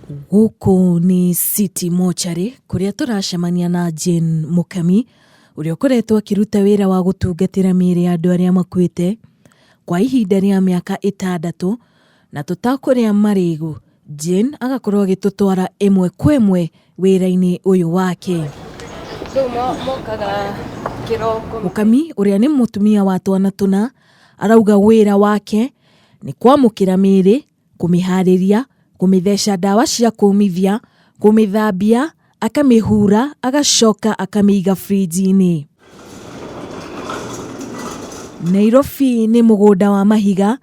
Guku ni City Mortuary kuria turacemania na Jane Mukami uria ukoretwo akiruta wira wa gutungatira miiri ya andu aria makuite kwa ihinda ria miaka 6 na tutakuria marigu. Jane agakorwo agitutwara imwe kwa imwe wira-ini uyu wake. Mukami uria ni mutumia wa twana tuna arauga wira wake ni kwamukira miiri, kumihariria, kumithesha dawa cia kumithia, kumithambia, akamihura, agacoka akamiiga fridge-ini. Nairobi ni mugunda wa mahiga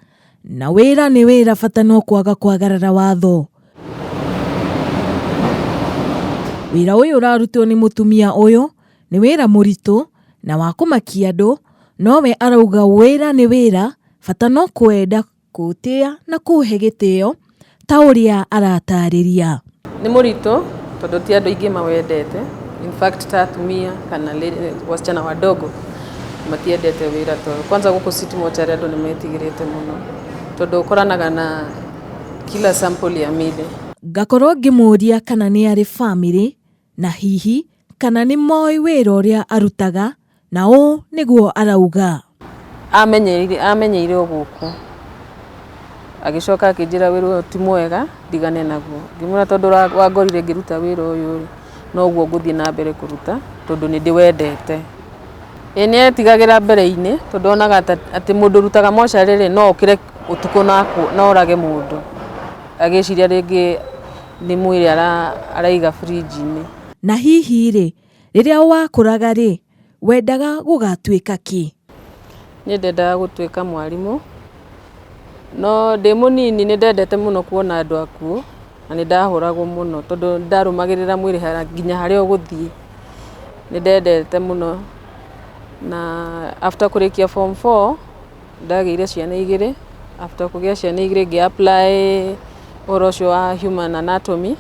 na wira ni wira, bata no kwaga kwagarara watho. Wira uyu urarutwo ni mutumia uyu ni wira muritu na wa kumakia andu, nowe arauga wira ni wira, bata no kwenda kutia na kuhe gitio ta uria aratariria. Ni murito tondu ti andu ingi mawendete. In fact tatumia kana wasichana wadogo matiendete wira to. Kwanza guku City Mortuary andu nimetigirite muno tondu ukoranaga na kila sample ya mili. Gakorwo ngimuria kana ni ari family na hihi kana ni moi wira uria arutaga, na o niguo arauga. Amenyeire guku agicoka akijira wira ti mwega ndigane naguo. Ngimura tondu wangorire ngiruta wira uyu no guo nguthie na mbere kuruta tondu ni ndiwendete. Ni etigagira mbere-ini tondu onaga ati mundu rutaga mortuary no okire utuko na orage mundu agiciria ringi ni mwiri araiga fridge-ini. Na hihi ri riria wakuraga ri wendaga gugatuika ki? Ni ndendaga gutuika mwarimu, no ndi munini ni ndendete muno kuona andu akuo na ni ndahuragwo muno tondu ndarumagirira mwiri nginya haria uguthie. Ni ndendete muno na after kurikia form 4 ndageire ciana 2. After kugia ciana 2 ngi apply orocio wa human anatomy.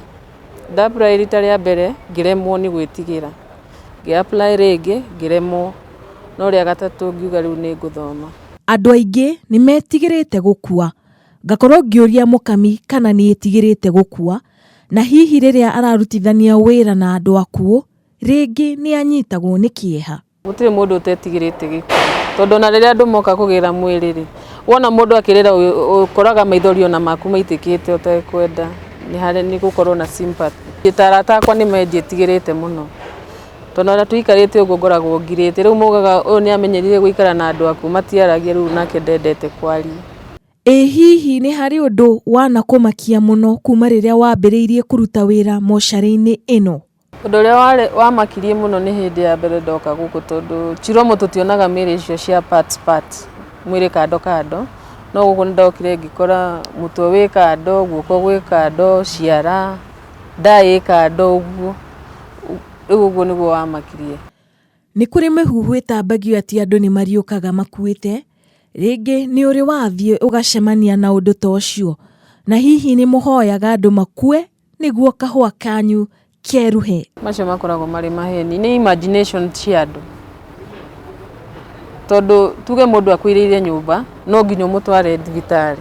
Apply rita ria mbere ngiremwo ni gwitigira, ngi apply ringi ngiremwo, no ria gatatu ngiuga riu ni nguthoma. Andu aingi ni metigirite gukua. Gakorwo ngiuria Mukami kana ni etigirite gukua, na hihi riria ararutithania wira na andu akuo ringi ni anyitagwo ni kieha. Gutire mundu utetigirite gikuo tondu na riria andu moka kugira mwiri ri wona mundu akirira ukoraga maithorio na maku maitikite utekwenda, ni hare ni gukorwo na sympathy. Gitarata kwa ni menjetigirite muno tondu na tuikarite ugo ngoragwo ngirite. Riu mugaga uyu ni amenyerire guikara na andu aku matiaragia, riu nake ndendete kwaria. Hihi ni hari undu wana kumakia muno kuma riria wambiriirie kuruta wira mortuary-ini ino? Undu uria wamakirie muno ni hindi ya mbere ndoka guku tondu Chiromo tutionaga miri icio cia parts mwiri kando, no guku ndokire ngikora mutwe wi kando, guoko gwi kando, ciara ndai kando uguo. Uguo niguo wamakirie. Ni kuri mihuhu itambagio ati andu ni mariukaga makuite, ringi ni uri wathie ugacemania na undu ta ucio, na hihi ni muhoyaga andu makue niguo kahua kanyu keruhe? Macio makoragwo mari maheni, ni imagination cia andu tondu tuge mundu akwiriire nyumba no nginya mutware thibitari,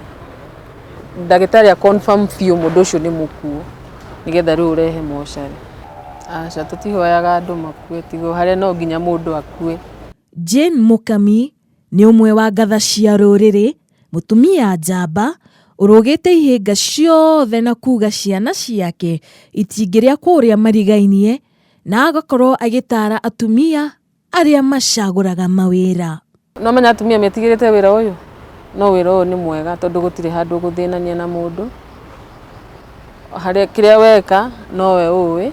ndagitari a confirm fiu mundu ucio ni mukuo nigetha riu urehe mortuary. Aca tutihoyaga andu makue, tigo haria no nginya mundu akue. Jane Mukami ni umwe wa ngatha cia ruriri, mutumia njamba urugite ihinga ciothe na kuga ciana ciake itingiria kuria marigainie, na agakorwo agitara atumia aria macaguraga mawira. No menya atumia metigirite wira uyu, no wira uyu ni mwega tondu gutire handu guthinania na mundu. Haria kiria weka no we uwi,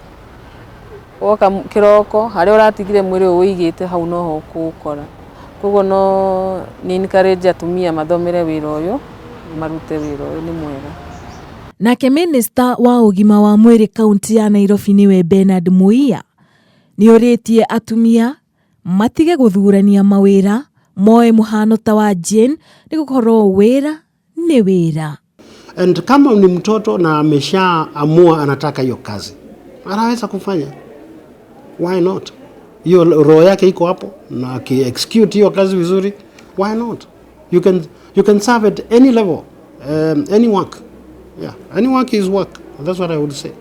woka kiroko haria uratigire mwiri uigite hau no ho ukukora. Koguo no ni encourage atumia mathomere wira uyu, marute wira uyu, ni mwega. Nake Minister wa ugima wa mwiri kaunti ya Nairobi niwe Bernard Muia ni uritie atumia matige guthurania mawira moe muhano ta wa Jane ni gukorwo wira ni wira. And kama ni mtoto na ameshaamua anataka hiyo kazi, anaweza kufanya. Why not? Hiyo roho yake iko hapo na aki-execute hiyo kazi vizuri, why not? You can serve at any level, any work. Yeah, any work is work. That's what I would say.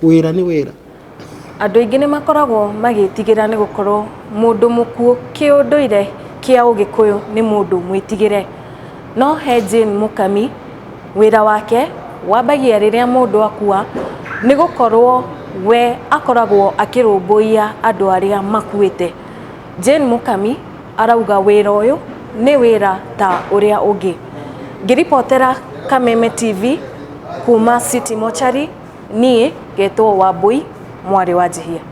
Wira ni wira. Andũ aingĩ nĩ makoragwo magĩtigĩra nĩ gũkorwo mũndũ mũkuũ kĩũndũire kĩa Ũgĩkũyũ nĩ mũndũ mwĩtigĩre. No he Jane Mũkami, wĩra wake wambagia rĩrĩa mũndũ akua nĩ gũkorwo we akoragwo akĩrũmbũiya andũ arĩa makuĩte. Jane Mũkami arauga wĩra ũyũ nĩ wĩra ta ũrĩa ũngĩ. Ngĩribotera Kameme TV kuma City Mortuary, niĩ ngetwo Wambui mwarĩ wa Njihia.